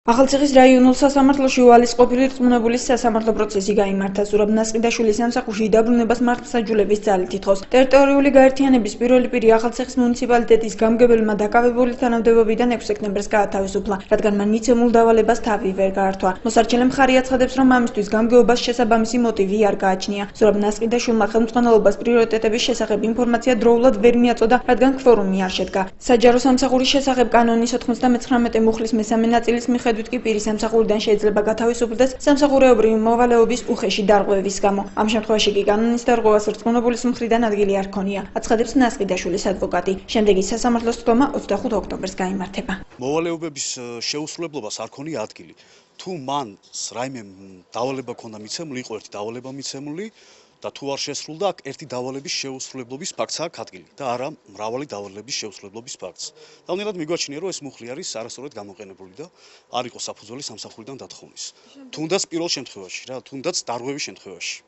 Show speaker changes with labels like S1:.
S1: ახალციხის რაიონულ სასამართლოში უალის ყოფილი რწმუნებულის სასამართლო პროცესი გაიმართა. ზურაბ ნასყიდაშვილის სამსახურში დაბრუნებას მართლმსაჯულების ძალით ითხოვს. ტერიტორიული გაერთიანების პირველი პირი ახალციხის მუნიციპალიტეტის გამგებელმა დაკავებული თანამდებობიდან 6 სექტემბერს გაათავისუფლა, რადგან მან მიცემულ დავალებას თავი ვერ გაართვა. მოსარჩელე მხარი აცხადებს, რომ ამისთვის გამგეობას შესაბამისი მოტივი არ გააჩნია. ზურაბ ნასყიდაშვილმა ხელმძღვანელობას პრიორიტეტების შესახებ ინფორმაცია დროულად ვერ მიაწოდა, რადგან ქვორუმი არ შედგა. საჯარო სამსახურის შესახებ კანონის 99 მუხლის მესამე ნაწილის მიხედვით კი პირი სამსახურიდან შეიძლება გათავისუფლდეს სამსახურეობრივი მოვალეობის უხეში დარღვევის გამო. ამ შემთხვევაში კი კანონის დარღვევას რწმუნებულის მხრიდან ადგილი არ ჰქონია, აცხადებს ნასყიდაშვილის ადვოკატი. შემდეგი სასამართლოს დგომა 25 ოქტომბერს გაიმართება.
S2: მოვალეობების შეუსრულებლობას არ ქონია ადგილი. თუ მან რაიმე დავალება ქონდა მიცემული, იყო ერთი დავალება მიცემული და თუ არ შესრულდა, აქ ერთი დავალების შეუსრულებლობის ფაქტს აქვს ადგილი და არა მრავალი დავალების შეუსრულებლობის ფაქტს. Დავნერად მიგვაჩნია, რომ ეს მუხლი არის არასწორად გამოყენებული და არ იყო საფუძველი სამსახურიდან დათხოვნის. თუნდაც პირველ შემთხვევაში რა, თუნდაც დარღვევის შემთხვევაში.